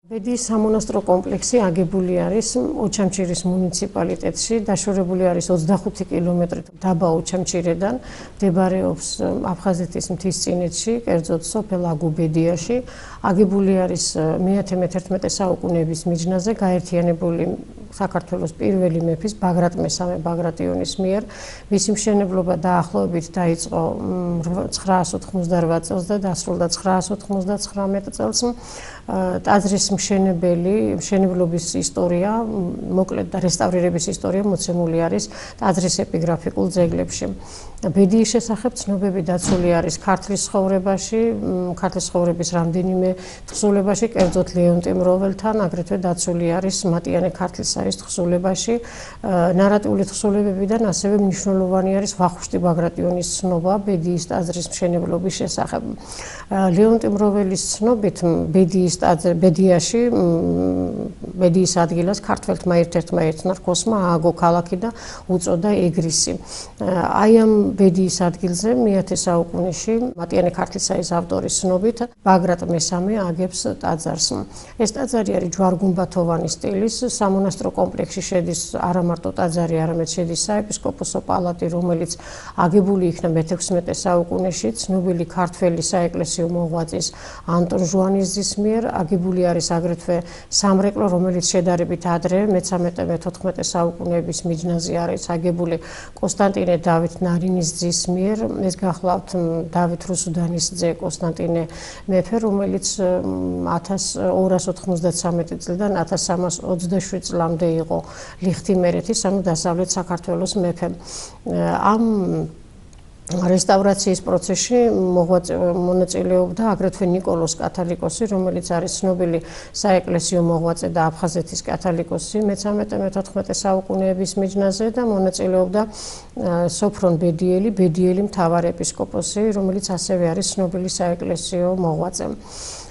ბედიის სამონასტრო კომპლექსი აგებული არის ოჩამჩირის მუნიციპალიტეტში, დაშორებული არის 25 კილომეტრით დაბა ოჩამჩირედან, მდებარეობს აფხაზეთის მთისწინეთში, კერძოდ სოფელ აგუბედიაში. აგებული არის მე-11 საუკუნეების მიჯნაზე, გაერთიანებული საქართველოს პირველი მეფის ბაგრატ მესამე ბაგრატიონის მიერ. მისი მშენებლობა დაახლოებით დაიწყო 988 წელს და დასრულდა 999 წელს. ტაძრის მშენებლობის ისტორია, მოკლედ და რესტავრირების ისტორია მოცემული არის ტაძრის ეპიგრაფიკულ ძეგლებში. ბედიის შესახებ ცნობები დაცული არის ქართლის ცხოვრებაში, ქართლის ცხოვრების რამდენიმე თხზულებაში, კერძოდ ლეონტი მროველთან, აგრეთვე დაცული არის მატიანე ქართლისარის თხზულებაში. ნარატიული თხზულებებიდან ასევე მნიშვნელოვანი არის ვახუშტი ბაგრატიონის ცნობა ბედიის ტაძრის მშენებლობის შესახებ. ლეონტი მროველის ცნობით ბედიაში ბედიის ადგილას ქართველთმა ერთ-ერთმა ერთნარ ქოსმა ააგო ქალაქი და უწოდა ეგრისი. აი ამ ბედიის ადგილზე მე-10 საუკუნეში მატიანე ქართლისარის ავტორის ცნობით ბაგრატ მესამე აგებს ტაძარს. ეს ტაძარი არის ჯვარ-გუმბათოვანი სტილის, სამონასტრო კომპლექსში შედის არა მარტო ტაძარი, არამედ შედის საეპისკოპოსო პალატი, რომელიც აგებული იქნა მე-16 საუკუნეში ცნობილი ქართველი საეკლესიო მოღვაწის ანტონ ჟუანიძის მიერ. აგებული არის აგრეთვე სამრეკლო, რომელიც შედარებით ადრე მე-13-მე-14 საუკუნეების მიჯნაზე არის აგებული კონსტანტინე დავით ნარინის ძის მიერ. ეს გახლავთ დავით რუსუდანის ძე კონსტანტინე მეფე, რომელიც 1293 წლიდან 1327 წლამდე იყო ლიხთიმერეთის, ანუ დასავლეთ საქართველოს მეფე. ამ რესტავრაციის პროცესში მონაწილეობდა აგრეთვე ნიკოლოზ კათალიკოსი, რომელიც არის ცნობილი საეკლესიო მოღვაწე და აფხაზეთის კათალიკოსი მე-13-მე-14 საუკუნეების მიჯნაზე და მონაწილეობდა სოფრონ ბედიელი მთავარეპისკოპოსი, რომელიც ასევე არის ცნობილი საეკლესიო მოღვაწე.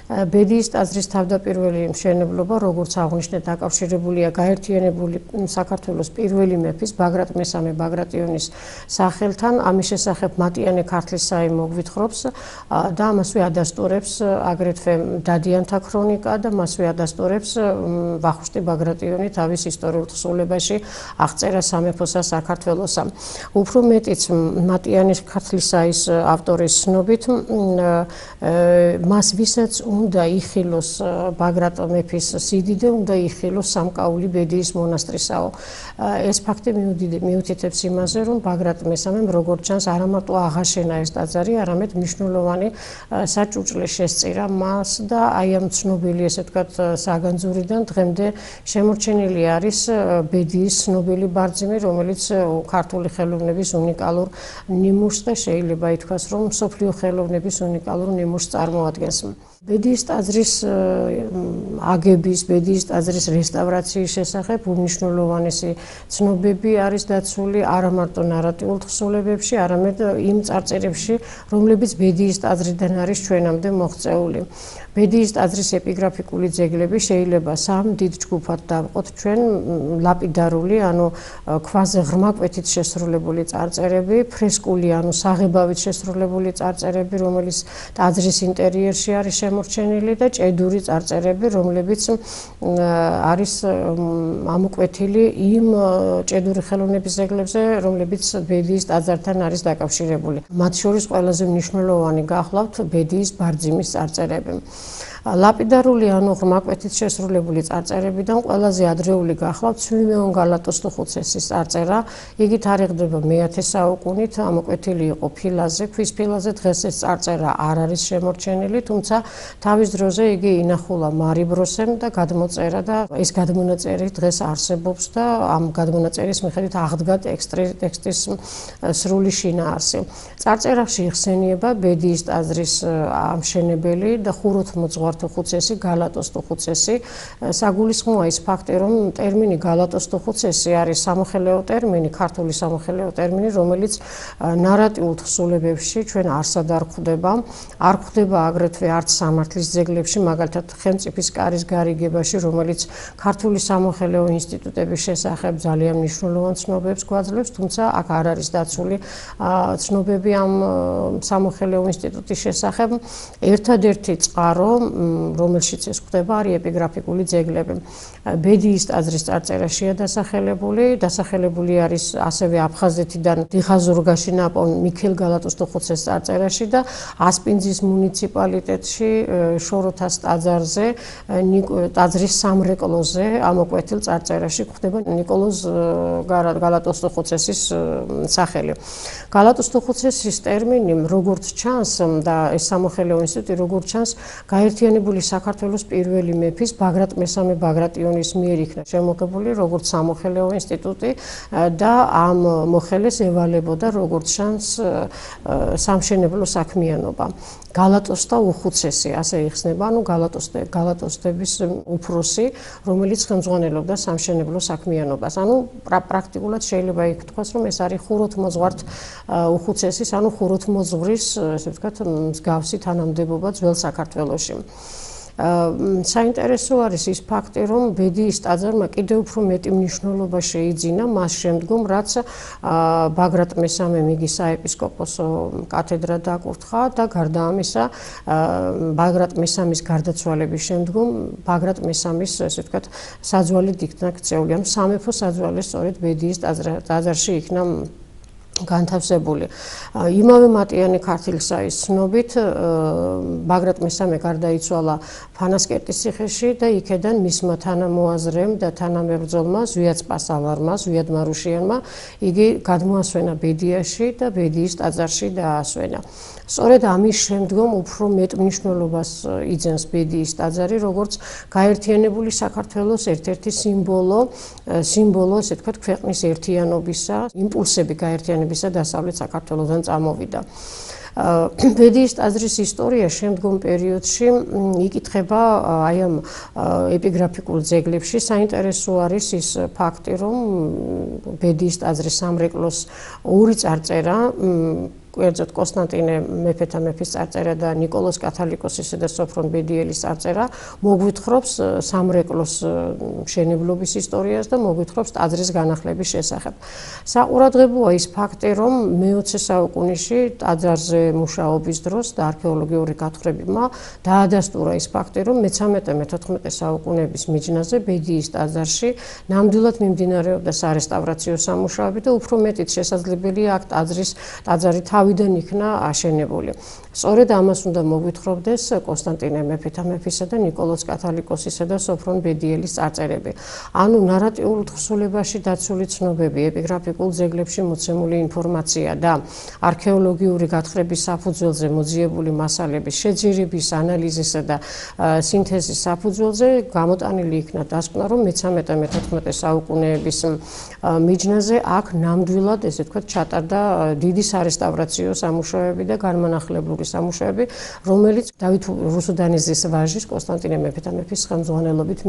ბედიის ტაძრის თავდაპირველი მშენებლობა, როგორც აღვნიშნეთ, დაკავშირებულია გაერთიანებული საქართველოს პირველი მეფის ბაგრატ მესამე ბაგრატიონის სახელთან. ამის შესახებ მატიანე ქართლისაი მოგვითხრობს და ამასვე ადასტურებს აგრეთვე დადიანთა ქრონიკა და მასვე ადასტურებს ვახუშტი ბაგრატიონი თავის ისტორიულ თხზულებაში აღწერა სამეფოსა საქართველოსა. უფრო მეტიც მატიანე ქართლისაის ავტორის ცნობით მას ვისაც უნდა იხილოს ბაგრატ მეფის სიდიდე, უნდა იხილოს სამკაული ბედიის მონასტრისაო. ეს ფაქტი მიუთითებს იმაზე, რომ ბაგრატ მესამემ როგორც ჩანს არა მარტო აღაშენა ეს ტაძარი, არამედ მნიშვნელოვანი საჭურჭლე შესწირა მას და აი ამ ცნობილი, ესე ვთქვათ, საგანძურიდან დღემდე შემორჩენილი არის ბედიის ცნობილი ბარძიმი, რომელიც ქართული ხელოვნების უნიკალურ ნიმუშს და შეიძლება ითქვას, რომ მსოფლიო ხელოვნების უნიკალურ ნიმუშს წარმოადგენს. ბედიის ტაძრის აგების, ბედიის ტაძრის რესტავრაციის შესახებ უმნიშვნელოვანესი ცნობები არის დაცული არა მარტო ნარატიულ თხზულებებში, არამედ იმ წარწერებში, რომლებიც ბედიის ტაძრიდან არის ჩვენამდე მოღწეული. ბედიის ტაძრის ეპიგრაფიკული ძეგლები შეიძლება სამ დიდ ჯგუფად დავყოთ ჩვენ: ლაპიდარული, ანუ ქვაზე ღრმა კვეთით შესრულებული წარწერები, ფრესკული, ანუ საღებავით შესრულებული წარწერები, რომელიც ტაძრის ინტერიერში არის შემორჩენილი და ჭედური წარწერები, რომლებიც არის ამოკვეთილი იმ ჭედური ხელოვნების ძეგლებზე, რომლებიც ბედიის ტაძართან არის დაკავშირებული. მათ შორის ყველაზე მნიშვნელოვანი გახლავთ ბედიის ბარძიმის წარწერები. ლაპიდარული, ანუ ღრმა კვეთით შესრულებული წარწერებიდან ყველაზე ადრეული გახლავთ სვიმეონ გალატოსტუხუცესის წარწერა. იგი თარიღდება მე-10 საუკუნით, ამოკვეთილი იყო ფილაზე, ქვის ფილაზე. დღეს ეს წარწერა არ არის შემორჩენილი, თუმცა თავის დროზე იგი ინახულა მარიბროსემ და გადმოწერა და ეს გადმონაწერი დღეს არსებობს და ამ გადმონაწერის მიხედვით აღდგა ტექსტის სრული შინაარსი. წარწერაში იხსენიება ბედიის ტაძრის ამშენებელი და ხუროთმოძღვართუხუცესი გალატოსტუხუცესი. საგულისხმოა ის ფაქტი, რომ ტერმინი გალატოსტუხუცესი არის სამოხელეო ტერმინი, ქართული სამოხელეო ტერმინი, რომელიც ნარატიულ თხზულებებში ჩვენ არსად არ გვხვდება. არ გვხვდება აგრეთვე არც სამართლის ძეგლებში, მაგალითად ხელმწიფის კარის გარიგებაში, რომელიც ქართული სამოხელეო ინსტიტუტების შესახებ ძალიან მნიშვნელოვან ცნობებს გვაძლევს, თუმცა აქ არ არის დაცული ცნობები ამ სამოხელეო ინსტიტუტის შესახებ. ერთადერთი წყარო რომელშიც ეს ხდება, არის ეპიგრაფიკული ძეგლები. ბედიის ტაძრის წარწერაშია დასახელებული არის ასევე აფხაზეთიდან დიხაზურგაში ნაპოვნ მიქელ გალატოსტოხუცეს წარწერაში და ასპინძის მუნიციპალიტეტში შოროთას ტაძარზე ტაძრის სამრეკლოზე ამოკვეთილ წარწერაში ხდება ნიკოლოზ გალატოსტოხუცესის სახელი. გალატოსტოხუცესის ტერმინი როგორც ჩანს და ეს სამოხელეო ინსტიტუტი როგორც ჩანს გაერთიანებული საქართველოს პირველი მეფის ბაგრატ მესამე ბაგრატიონის მიერ იქნა შემოღებული როგორც სამოხელეო ინსტიტუტი და ამ მოხელეს ევალებოდა როგორც ჩანს სამშენებლო საქმიანობა. გალატოსტა უხუცესი ასე იხსნება, ანუ გალატოსტების უფროსი, რომელიც ხელმძღვანელობდა სამშენებლო საქმიანობას. ანუ პრაქტიკულად შეიძლება ითქვას, რომ ეს არის ხუროთმოძღვართ უხუცესის, ანუ ხუროთმოძღვრის, ესე ვთქვათ, მსგავსი თანამდებობა ძველ საქართველოში. საინტერესო არის ის ფაქტი, რომ ბედიის ტაძარმა კიდევ უფრო მეტი მნიშვნელობა შეიძინა მას შემდგომ, რაც ბაგრატ მესამემ იგი საეპისკოპოსო კათედრა დაკურთხა და გარდა ამისა ბაგრატ მესამის გარდაცვალების შემდგომ ბაგრატ მესამის, ესე ვთქვათ, საძვალედ იქნა ქცეული, ანუ სამეფო საძვალე სწორედ ბედიის ტაძარში იქნა განთავსებული. იმავე მატიანე ქართლისაის ცნობით ბაგრატ მესამე გარდაიცვალა ფანასკერტის ციხეში და იქედან მისმა თანამოაზრემ და თანამებრძოლმა ზვიად სპასალარმა, ზვიად მარუშიანმა იგი გადმოასვენა ბედიაში და ბედიის ტაძარში დაასვენა. სწორედ ამის შემდგომ უფრო მეტ მნიშვნელობას იძენს ბედიის ტაძარი, როგორც გაერთიანებული საქართველოს ერთ-ერთი სიმბოლო, ესე ვთქვათ, ქვეყნის ერთიანობისა, იმპულსები გაერთიანებისა დასავლეთ საქართველოსთან წამოვიდა. ბედიის ტაძრის ისტორია შემდგომ პერიოდში იკითხება აი ამ ეპიგრაფიკულ ძეგლებში. საინტერესო არის ის ფაქტი, რომ ბედიის ტაძრის სამრეკლოს ორი წარწერა კერძოდ კონსტანტინე მეფეთა მეფის წარწერა და ნიკოლოზ კათალიკოსისა და სოფრონ ბედიელის წარწერა მოგვითხრობს სამრეკლოს მშენებლობის ისტორიას და მოგვითხრობს ტაძრის განახლების შესახებ. საყურადღებოა ის ფაქტი, რომ მე-20 საუკუნეში ტაძარზე მუშაობის დროს და არქეოლოგიური გათხრებებმა დაადასტურა ის ფაქტი, რომ მე-13-მე-14 საუკუნეების მიჯნაზე ბედიის ტაძარში ნამდვილად მიმდინარეობდა სარესტავრაციო სამუშაოები და უფრო მეტიც შესაძლებელია აქ ტაძარი თავიდან იქნა აშენებული. სწორედ ამას უნდა მოგვითხრობდეს კონსტანტინე მეფეთა მეფისა და ნიკოლოზ კათალიკოსისა და სოფრონ ბედიელის წარწერები. ანუ ნარატიულ თხზულებაში დაცული ცნობები, ეპიგრაფიკულ ძეგლებში მოცემული ინფორმაცია და არქეოლოგიური გათხრების საფუძველზე მოძიებული მასალების შეძირების, ანალიზისა და სინთეზის საფუძველზე გამოტანილი იქნა დასკვნა, რომ მე-13-მე-14 საუკუნეების მიჯნაზე აქ ნამდვილად, ესე ვთქვათ, ჩატარდა დიდი სარესტავრაციო სამუშაოები და განმანახლებლური სამუშაოები, რომელიც დავით რუსუდანიძის ვაჟის კონსტანტინე მეფეთა მეფის ხელმძღვანელობით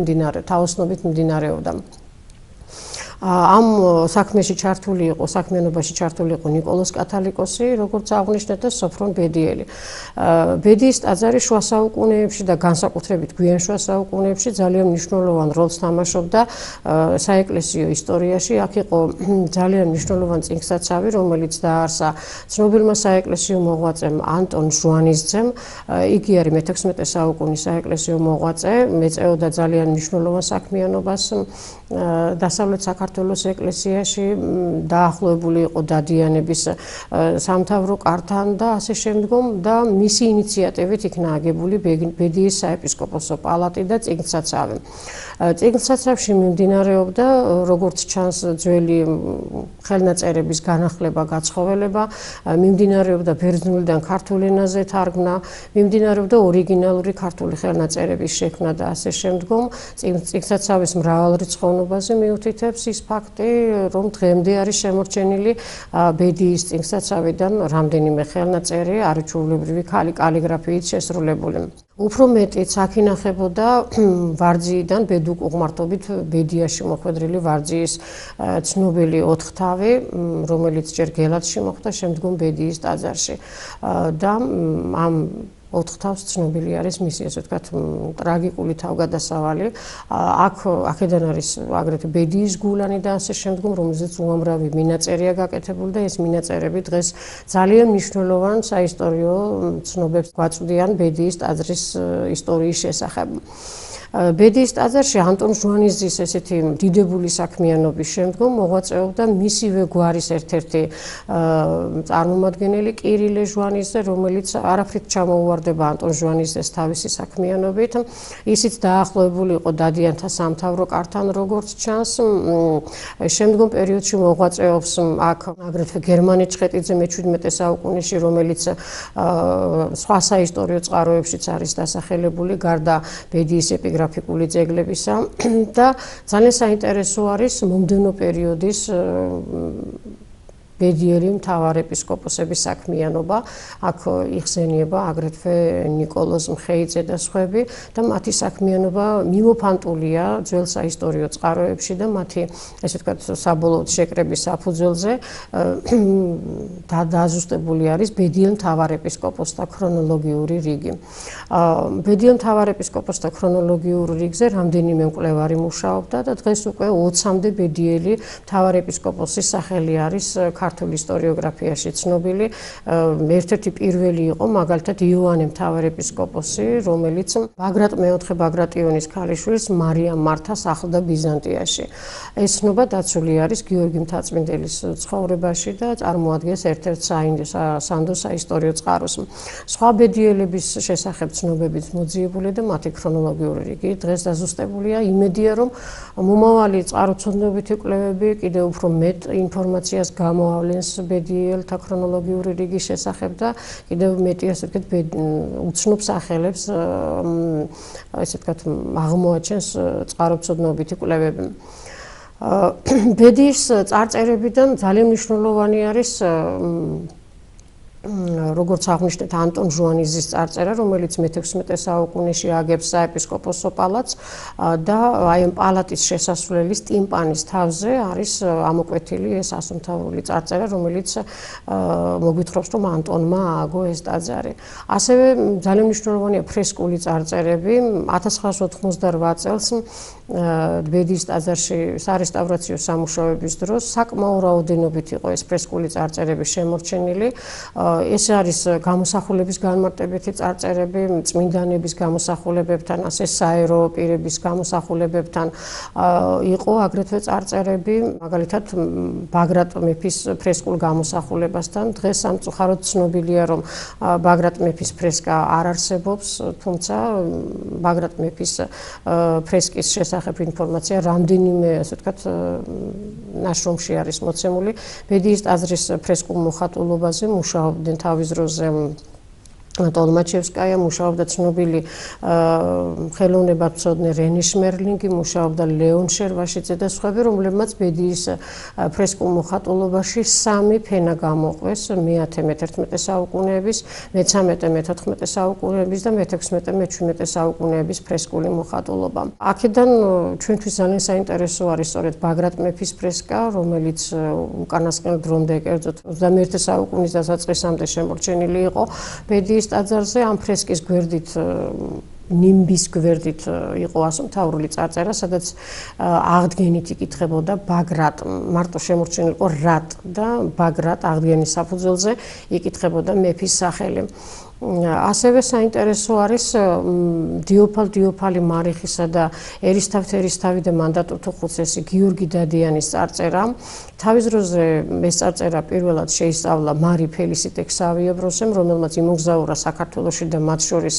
თაოსნობით მიმდინარეობდა. ამ საქმეში ჩართული იყო, საქმიანობაში ჩართული იყო ნიკოლოზ კათალიკოსი, როგორც აღნიშნეთ და სოფრონ ბედიელი. ბედიის ტაძარი შუა საუკუნეებში და განსაკუთრებით გვიან შუა საუკუნეებში ძალიან მნიშვნელოვან როლს თამაშობდა საეკლესიო ისტორიაში. აქ იყო ძალიან მნიშვნელოვანი წინგსაცავი, რომელიც დააარსა ცნობილმა საეკლესიო მოღვაწემ ანტონ ჟვანისძემ. იგი არის მე-16 საუკუნის საეკლესიო მოღვაწე, მეწეოდა ძალიან მნიშვნელოვან საქმიანობას დასავლეთ საქართველოს ეკლესიაში, დაახლოებული იყო დადიანების სამთავრო კართან და ასე შემდგომ და მისი ინიციატივით იქნა აგებული ბედიის საეპისკოპოსო პალატი და წიგნსაცავი. წიგნსაცავში მიმდინარეობდა, როგორც ჩანს, ძველი ხელნაწერების განახლება, გაცხოველება, მიმდინარეობდა ბერძნულიდან ქართულ ენაზე თარგმნა, მიმდინარეობდა ორიგინალური ქართული ხელნაწერების შექმნა და ასე შემდგომ. წიგნსაცავის მრავალრიცხოვნობაზე მიუთითებს ის ფაქტი, რომ დღემდე არის შემორჩენილი ბედიის წიგნსაცავიდან რამდენიმე ხელნაწერი არაჩვეულებრივი კალიგრაფიით შესრულებული. უფრო მეტიც აქ ინახებოდა ვარძიიდან ბედუკ უღმართობით ბედიაში მოხვედრილი ვარძიის ცნობილი ოთხთავი, რომელიც ჯერ გელათში მოხვდა, შემდგომ ბედიის ტაძარში. და ამ 4 თავს ცნობილი არის მისი, ასე ვთქვათ, ტრაგიკული თავგადასავალი. აქედან არის აგრეთვე ბედიის გულანი და ასე შემდგომ, რომელზეც უამრავი მინაწერია გაკეთებული და ეს მინაწერები დღეს ძალიან მნიშვნელოვან საისტორიო ცნობებს გვაწვდიან ბედიის ტაძრის ისტორიის შესახებ. ბედიის ტაძარში ანტონ ჟვანიძის ესეთი დიდებული საქმიანობის შემდგომ მოღვაწეობდა მისივე გვარის ერთ-ერთი წარმომადგენელი კირილე ჟვანიძე, რომელიც არაფრით ჩამოუვარდება ანტონ ჟვანიძეს თავისი საქმიანობით. ისიც დაახლოებული იყო დადიანთა სამთავრო კართან, როგორც ჩანს. შემდგომ პერიოდში მოღვაწეობს აქ აგრეთვე გერმანე ჩხეტიძე მე-17 საუკუნეში, რომელიც სხვა საისტორიო წყაროებშიც არის დასახელებული, გარდა ბედიის გრაფიკული ძეგლებისა და ძალიან საინტერესო არის მომდევნო პერიოდის ბედიელი მთავარეპისკოპოსების საქმიანობა. აქ იხსენიება აგრეთვე ნიკოლოზ მხეიძე და სხვები და მათი საქმიანობა მიმოფანტულია ძველ საისტორიო წყაროებში და მათი, ესე ვთქვათ, საბოლოოდ შეკრების საფუძველზე დაზუსტებული არის ბედიელ მთავარეპისკოპოსთა ქრონოლოგიური რიგი. ბედიელ მთავარეპისკოპოსთა ქრონოლოგიურ რიგზე რამდენიმე მკვლევარი მუშაობდა და დღეს უკვე 20-მდე ბედიელი მთავარეპისკოპოსის სახელი არის ქართულ ისტორიოგრაფიაში ცნობილი. ერთ-ერთი პირველი იყო მაგალითად იოანე მთავარეპისკოპოსი, რომელიც ბაგრატ მეოთხე ბაგრატიონის ქალიშვილს მარიამ მართას ახლდა ბიზანტიაში. ეს ცნობა დაცული არის გიორგი მთაწმინდელის ცხოვრებაში და წარმოადგენს ერთ-ერთ სანდო საისტორიო წყაროს. სხვა ბედიელების შესახებ ცნობებიც მოძიებული და მათი ქრონოლოგიური რიგი დღეს დაზუსტებულია. იმედია, რომ მომავალი წყაროწოდნობითი კვლევები კიდევ უფრო მეტ ინფორმაციას გამოავლენს ბედიელთა ქრონოლოგიური რიგის შესახებ და კიდევ მეტი, ასე ვთქვათ, უცნობ სახელებს, ესე ვთქვათ, აღმოაჩენს წყაროწოდნობითი კვლევები. ბედიის წარწერებიდან ძალიან მნიშვნელოვანი არის როგორც აღნიშნეთ ანტონ ჟვანიძის წარწერა, რომელიც მე-16 საუკუნეში აგებს საეპისკოპოსო პალატს და აი ამ პალატის შესასვლელის ტიმპანის თავზე არის ამოკვეთილი ეს ასომთავრული წარწერა, რომელიც მოგვითხრობს, რომ ანტონმა ააგო ეს ტაძარი. ასევე ძალიან მნიშვნელოვანია ფრესკული წარწერები. 1988 წელს ბედიის ტაძარში სარესტავრაციო სამუშაოების დროს საკმაო რაოდენობით იყო ეს ფრესკული წარწერები შემორჩენილი. ეს არის გამოსახულების განმარტებითი წარწერები, წმინდანების გამოსახულებებთან, ასე საერო პირების გამოსახულებებთან იყო აგრეთვე წარწერები, მაგალითად ბაგრატ მეფის ფრესკულ გამოსახულებასთან. დღეს სამწუხაროდ ცნობილია, რომ ბაგრატ მეფის ფრესკა არ არსებობს, თუმცა ბაგრატ მეფის ფრესკის შესახებ ინფორმაცია რამდენიმე, ასე ვთქვათ, ნაშრომში არის მოცემული. ბედიის ტაძრის ფრესკულ მოხატულობაზე მუშაობდნენ თავის დროზე ტოლმაჩევსკაია, მუშაობდა ცნობილი ხელოვნებათმცოდნე რენი შმერლინგი, მუშაობდა ლეონ შერვაშიძე და სხვები, რომლებმაც ბედიის ფრესკულ მოხატულობაში 3 ფენა გამოყვეს მე-11 საუკუნეების, მე-13, მე-14 საუკუნეების და მე-16, მე-17 საუკუნეების ფრესკული მოხატულობა. აქედან ჩვენთვის ძალიან საინტერესო არის სწორედ ბაგრატ მეფის ფრესკა, რომელიც უკანასკნელ დრომდე, კერძოდ 21 საუკუნის დასაწყისამდე შემორჩენილი იყო ბედიის ტაძარზე. ამ ფრესკის გვერდით ნიმბის გვერდით იყო ასომთავრული წარწერა, სადაც აღდგენით იკითხებოდა ბაგრატ, მარტო შემორჩენილი იყო რატ და ბაგრატ აღდგენის საფუძველზე იკითხებოდა მეფის სახელი. ასევე საინტერესო არის დიოფალი მარიხისა და ერისთავთერისთავი და მანდატურთუხუცესი გიორგი დადიანის წარწერა. თავის დროზე ეს წარწერა პირველად შეისწავლა მარი ფელისიტე ქსავიებროსემ, რომელმაც იმოგზაურა საქართველოში და მათ შორის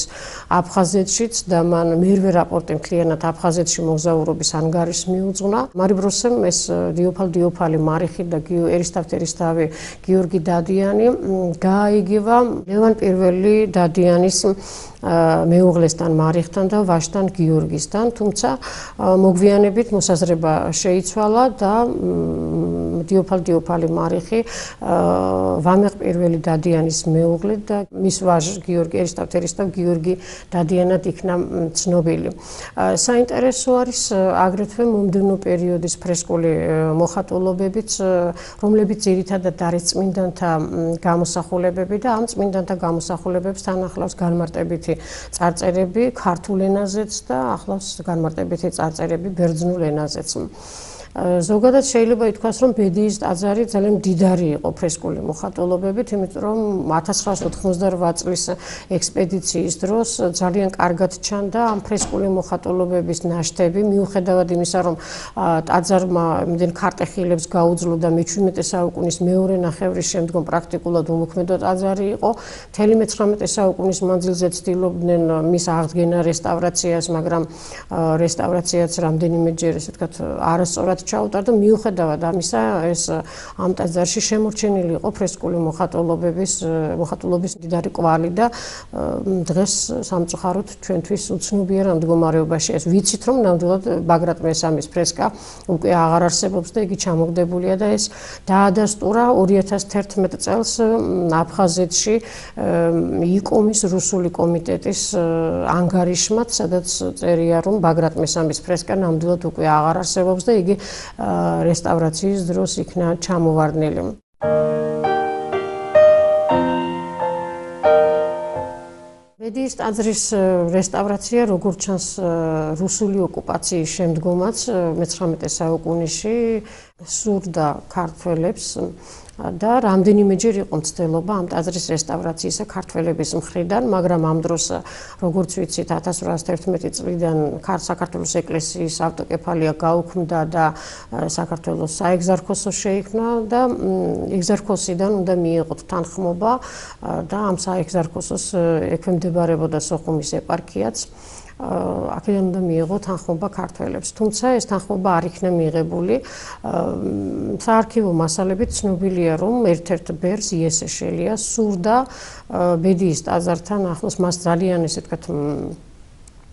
აფხაზეთშიც და მან მერვე რაპორტი მთლიანად აფხაზეთში მოგზაურობის ანგარიშს მიუძღვნა. მარი ბროსემ ეს დიოფალი მარიხი და ერისთავთერისთავი გიორგი დადიანი გააიგება ლევან პირველი დადიანის მეუღლესთან მარიხთან და ვაჟთან გიორგისთან, თუმცა მოგვიანებით მოსაზრება შეიცვალა და დიოფალი მარიხი ვამეყ პირველი დადიანის მეუღლე და მის ვაჟ გიორგი ერისთავთერისთავ გიორგი დადიანად იქნა ცნობილი. საინტერესო არის აგრეთვე მომდევნო პერიოდის ფრესკული მოხატულობებიც, რომლებიც ძირითადად არის წმინდანთა გამოსახულებები და ამ წმინდანთა გამოსახულებები ცხოვრებებს თან ახლავს განმარტებითი წარწერები ქართულ ენაზეც და ახლავს განმარტებითი წარწერები ბერძნულ ენაზეც. ზოგადად შეიძლება ითქვას, რომ ბედიის ტაძარი ძალიან მდიდარი იყო ფრესკული მოხატულობებით, იმიტომ რომ 1988 წლის ექსპედიციის დროს ძალიან კარგად ჩანდა ამ ფრესკული მოხატულობების ნაშთები, მიუხედავად იმისა, რომ ტაძარმა იმდენ ქარტეხილებს გაუძლო და მე-17 საუკუნის მეორე ნახევრის შემდგომ პრაქტიკულად უმოქმედო ტაძარი იყო. მთელი მე-19 საუკუნის მანძილზე ცდილობდნენ მის აღდგენა, რესტავრაციას, მაგრამ რესტავრაციაც რამდენიმეჯერ, ესე ვთქვათ, არასწორად ჩაუტარდა. მიუხედავად ამისა, ეს ამ ტაძარში შემორჩენილი იყო ფრესკული მოხატულობის მდიდარი კვალი და დღეს სამწუხაროდ ჩვენთვის უცნობია რა მდგომარეობაში ეს. ვიცით, რომ ნამდვილად ბაგრატ მესამის ფრესკა უკვე აღარ არსებობს და იგი ჩამოგდებულია და ეს დაადასტურა 2011 წელს აფხაზეთში იკომის რუსული კომიტეტის ანგარიშმად, სადაც წერია, რომ ბაგრატ მესამის ფრესკა ნამდვილად უკვე აღარ არსებობს და იგი რესტავრაციის დროს იქნა ჩამოვარდნილი. ბედიის ტაძრის რესტავრაცია, როგორც ჩანს, რუსული ოკუპაციის შემდგომაც მე-19 საუკუნეში სურდა ქართველებს და რამდენიმეჯერ იყო მცდელობა ამ ტაძრის რესტავრაციისა ქართველების მხრიდან, მაგრამ ამ დროს, როგორც ვიცით, 1811 წლიდან საქართველოს ეკლესიის ავტოკეფალია გაუქმდა და საქართველოს საეგზარქოსო შეიქმნა და ეგზარქოსიდან უნდა მიიღოთ თანხმობა და ამ საეგზარქოსოს ექვემდებარებოდა სოხუმის ეპარქიაც. აქედან უნდა მიიღო თანხმობა ქართველებს. თუმცა ეს თანხმობა არ იქნა მიღებული. საარქივო მასალებით ცნობილია, რომ ერთ-ერთ ბერს იესე შელია სურდა ბედიის ტაძართან ახლოს, მას ძალიან, ესე ვთქვათ,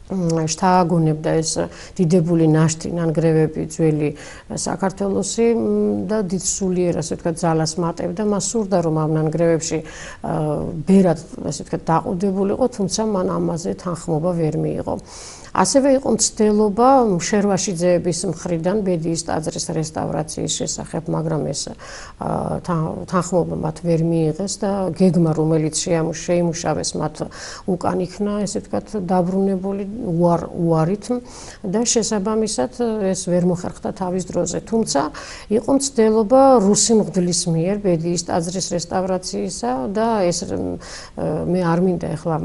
შთააგონებდა ეს დიდებული ნაშთი ნანგრევები ძველი საქართველოსი და დიდ სულიერ, ასე ვთქვათ, ძალას მატებდა. მას სურდა, რომ ამ ნანგრევებში ბერად, ასე ვთქვათ, დაყუდებულიყო, თუმცა მან ამაზე თანხმობა ვერ მიიღო. ასევე იყო მცდელობა შერვაშიძეების მხრიდან ბედიის ტაძრის რესტავრაციის შესახებ, მაგრამ ეს თანხმობა მათ ვერ მიიღეს და გეგმა, რომელიც შეიმუშავეს, მათ უკან იქნა, ესე ვთქვათ, დაბრუნებული უარით და შესაბამისად ეს ვერ მოხერხდა თავის დროზე. თუმცა იყო მცდელობა რუსი მღვდლის მიერ ბედიის ტაძრის რესტავრაციისა და ეს მე არ მინდა ახლა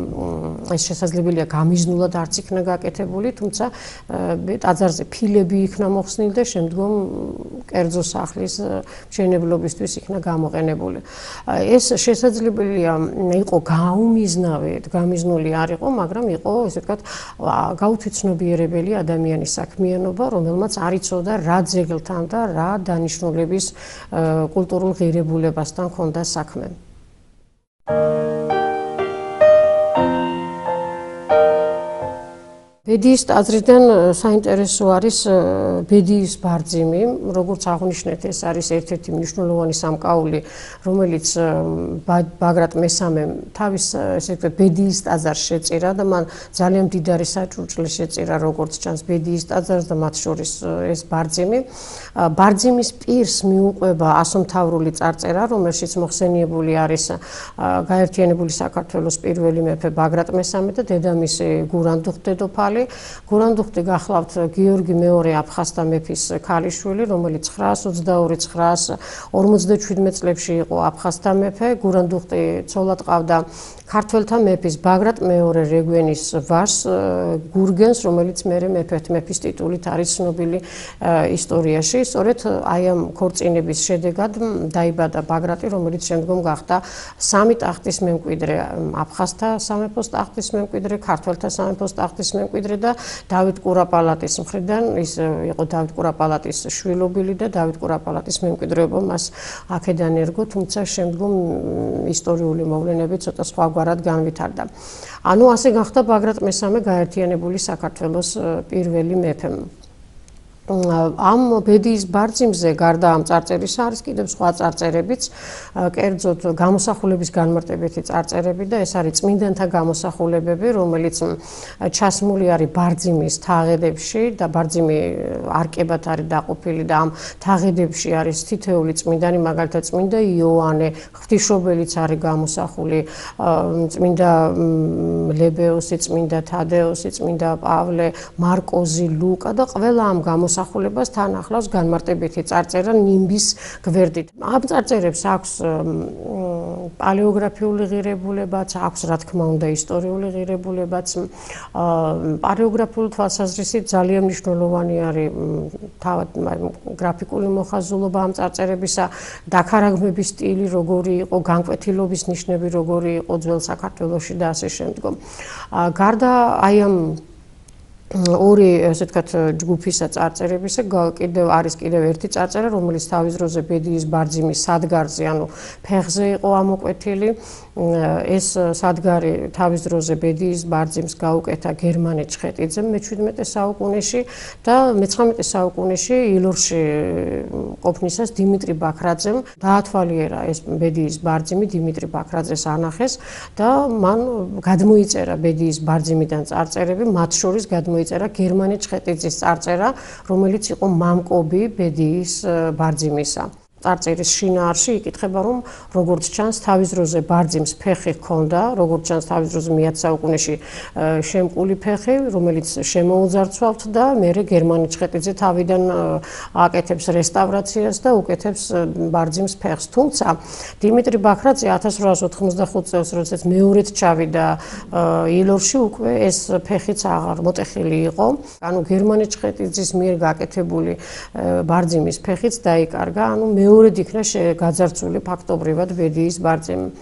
ეს შესაძლებელია გამიზნულად არც იქნა გაკეთებული, თუმცა ტაძარზე ფილები იქნა მოხსნილი და შემდგომ კერძო სახლის მშენებლობისთვის იქნა გამოყენებული. ეს შესაძლებელია იყო გამიზნული არ იყო, მაგრამ იყო, ესე ვთქვათ, გაუთვითცნობიერებელი ადამიანის საქმიანობა, რომელმაც არ იცოდა რა ძეგლთან და რა დანიშნულების კულტურულ ღირებულებასთან ჰქონდა საქმე. ბედიის ტაძრიდან საინტერესო არის ბედიის ბარძიმი, როგორც აღნიშნეთ, ეს არის ერთ-ერთი მნიშვნელოვანი სამკაული, რომელიც ბაგრატ მესამემ თავის, ესე ვთქვათ, ბედიის ტაძარს შეწირა და მან ძალიან მდიდარი საჭურჭლი შეწირა, როგორც ჩანს, ბედიის ტაძარს და მათ შორის ეს ბარძიმი. ბარძიმის პირს მიუყვება ასომთავრული წარწერა, რომელშიც მოხსენიებული არის გაერთიანებული საქართველოს პირველი მეფე ბაგრატ მესამე და დედამისი გურანდუხ დედოფალი. გურანდუხტი გახლავთ გიორგი მეორე აფხაზთა მეფის ქალიშვილი, რომელიც 922-957 წლებში იყო აფხაზთა მეფე. გურანდუხტი ცოლად ყავდა ქართველთა მეფის ბაგრატ მეორე რეგვენის ვაჟს გურგენს, რომელიც მერე მეფის ტიტულით არის ცნობილი ისტორიაში. სწორედ აი ამ ქორწინების შედეგად დაიბადა ბაგრატი, რომელიც შემდგომ გახდა სამი ტახტის მემკვიდრე, აფხაზთა სამეფოს ტახტის მემკვიდრე, ქართველთა სამეფოს ტახტის მემკვიდრე და დავით კურაპალატის მხრიდან ის იყო დავით კურაპალატის შვილობილი და დავით კურაპალატის მემკვიდრეობა მას აქედან ერგო, თუმცა შემდგომ ისტორიული მოვლენები ცოტა სხვაგვარად განვითარდა. ანუ ასე გახდა ბაგრატ მესამე გაერთიანებული საქართველოს პირველი მეფე. ამ ბედიის ბარძიმზე გარდა ამ წარწერისა არის კიდევ სხვა წარწერებიც, კერძოდ გამოსახულების განმარტებითი წარწერები და ეს არის წმინდანთა გამოსახულებები, რომელიც ჩასმული არის ბარძიმის თაღედებში და ბარძიმი არკებად არის დაყოფილი და ამ თაღედებში არის თითოეული წმინდანი, მაგალითად წმინდა იოანე, ღვთისმშობელიც არის გამოსახული, წმინდა ლებეოსი, წმინდა თადეოსი, წმინდა პავლე, მარკოზი, ლუკა და ყველა ამ მოსახულებას თან ახლავს განმარტებითი წარწერა ნიმბის გვერდით. ამ წარწერებს აქვს პალეოგრაფიული ღირებულებაც, აქვს რა თქმა უნდა ისტორიული ღირებულებაც. პალეოგრაფიული თვალსაზრისით ძალიან მნიშვნელოვანი არის თავად გრაფიკული მოხაზულობა ამ წარწერებისა, დაქარაგმების სტილი როგორი იყო, განკვეთილობის ნიშნები როგორი იყო ძველ საქართველოში და ასე შემდგომ. გარდა აი ამ ორი ესე ვთქვათ ჯგუფისა წარწერებისა კიდევ არის ერთი წარწერა, რომელიც თავის დროზე ბედიის ბარძიმის სადგარზე, ანუ ფეხზე იყო ამოკვეთილი. ეს სადგარი თავის დროზე ბედიის ბარძიმს გაუკეთა გერმანე ჩხეტიძემ მე-17 საუკუნეში და მე-19 საუკუნეში ილორში ყოფნისას დიმიტრი ბაქრაძემ დაათვალიერა ეს ბედიის ბარძიმი, დიმიტრი ბაქრაძეს ანახეს და მან გადმოიწერა ბედიის ბარძიმიდან წარწერები, მათ შორის წერა გერმანე ჩხეტიძის წარწერა, რომელიც იყო მამკობი ბედიის ბარძიმისა. წარწერის შინაარსში იკითხება, რომ როგორც ჩანს, თავის დროზე ბარძიმს ფეხი ჰქონდა, როგორც ჩანს, თავის დროზე მე-10 საუკუნეში შემკული ფეხი, რომელიც შემოუძარცვავთ და მერე გერმანე ჩხეტიძე თავიდან აკეთებს რესტავრაციას და უკეთებს ბარძიმს ფეხს. თუმცა დიმიტრი ბაქრაძე 1895 წელს, როდესაც მეორედ ჩავიდა ილორში, უკვე ეს ფეხიც აღარ მოტეხილი იყო. ანუ გერმანე ჩხეტიძის მიერ გაკეთებული ბარძიმის ფეხიც დაიკარგა, ანუ მეორედ იქნა გაძარცვული ფაქტობრივად ბედიის ბარძიმი.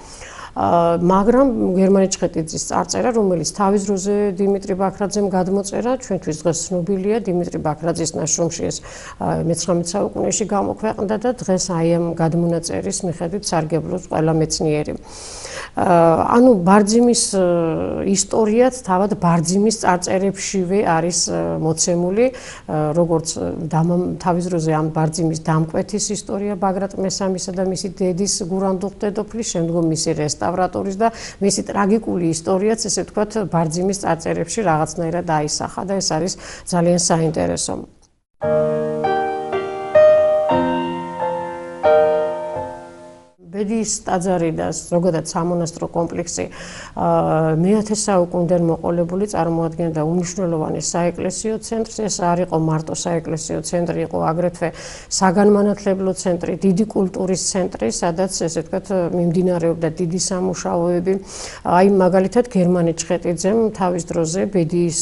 მაგრამ გერმანე ჩხეტიძის წარწერა, რომელიც თავის დროზე დიმიტრი ბაქრაძემ გადმოწერა, ჩვენთვის დღეს ცნობილია, დიმიტრი ბაქრაძის ნაშრომში ეს მე-19 საუკუნეში გამოქვეყნდა და დღეს აი ამ გადმონაწერის მიხედვით სარგებლობს ყველა მეცნიერი. ანუ ბარძიმის ისტორიაც თავად ბარძიმის წარწერებშივე არის მოცემული, როგორც თავის დროზე ამ ბარძიმის დამკვეთის ისტორია ბაგრატ მესამისა და მისი დედის გურანდუხ დედოფლის, შემდგომ მისი რესტავრატორის და მისი ტრაგიკული ისტორიაც, ესე ვთქვათ, ბარძიმის წარწერებში რაღაცნაირად აისახა და ეს არის ძალიან საინტერესო. ბედიის ტაძარი და ზოგადად სამონასტრო კომპლექსი მე-10 საუკუნიდან მოყოლებული წარმოადგენდა უმნიშვნელოვანეს საეკლესიო ცენტრს. ეს არ იყო მარტო საეკლესიო ცენტრი, იყო აგრეთვე საგანმანათლებლო ცენტრი, დიდი კულტურის ცენტრი, სადაც ესე ვთქვათ მიმდინარეობდა დიდი სამუშაოები. აი მაგალითად გერმანე ჩხეტიძემ თავის დროზე ბედიის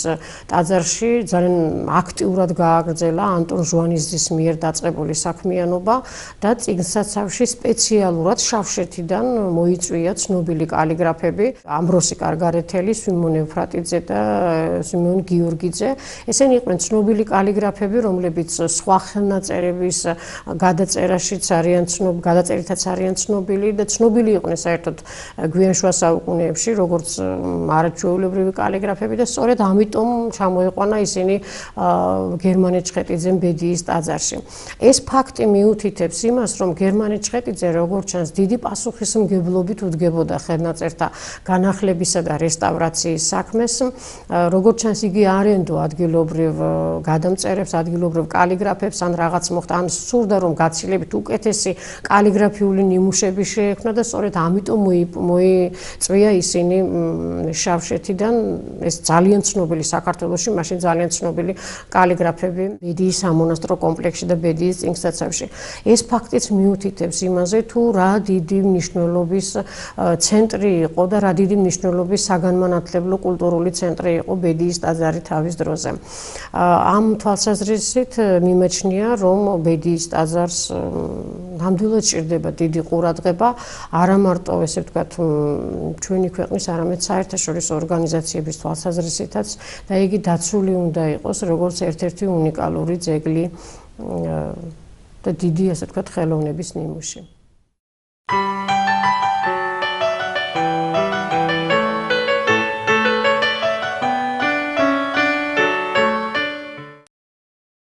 ტაძარში ძალიან აქტიურად გააგრძელა ანტონ ჟვანიძის მიერ დაწყებული საქმიანობა და წიგნსაცავში სპეციალურად შავშეთიდან მოიწვია ცნობილი კალიგრაფები, ამბროსი კარგარეთელი, სვიმონ ევფრატიძე და სვიმონ გიორგიძე. ესენი იყვნენ ცნობილი კალიგრაფები, რომლებიც სხვა ხელნაწერების გადაწერაშიც არიან გადაწერითაც არიან ცნობილი და ცნობილი იყვნენ საერთოდ გვიან შუა საუკუნეებში, როგორც არაჩვეულებრივი კალიგრაფები და სწორედ ამიტომ ჩამოიყვანა ისინი გერმანე ჩხეტიძემ ბედიის ტაძარში. ეს ფაქტი მიუთითებს იმას, რომ გერმანე ჩხეტიძე როგორც ჩანს დიდი პასუხისმგებლობით უდგებოდა ხელნაწერთა განახლებისა და რესტავრაციის საქმეს. როგორც ჩანს, იგი არენდო ადგილობრივ გადამწერებს, ადგილობრივ კალიგრაფებს, ან რაღაც მოხდა, ან სურდა რომ გაცილებით უკეთესი კალიგრაფიული ნიმუშები შეექმნა და სწორედ ამიტომ მოიწვია ისინი შავშეთიდან ეს ძალიან ცნობილი საქართველოში, მაშინ ძალიან ცნობილი კალიგრაფები ბედიის სამონასტრო კომპლექსში და ბედიის წიგნსაცავში. ეს ფაქტიც მიუთითებს იმაზე, თუ რა დიდი მნიშვნელობის ცენტრი იყო და რა დიდი მნიშვნელობის საგანმანათლებლო კულტურული ცენტრი იყო ბედიის ტაძარი თავის დროზე. ამ თვალსაზრისით მიმეჩნია, რომ ბედიის ტაძარს ნამდვილად სჭირდება დიდი ყურადღება, არა მარტო ესე ვთქვათ ჩვენი ქვეყნის, არამედ საერთაშორისო ორგანიზაციების თვალსაზრისითაც და იგი დაცული უნდა იყოს როგორც ერთ-ერთი უნიკალური ძეგლი და დიდი ესე ვთქვათ ხელოვნების ნიმუში.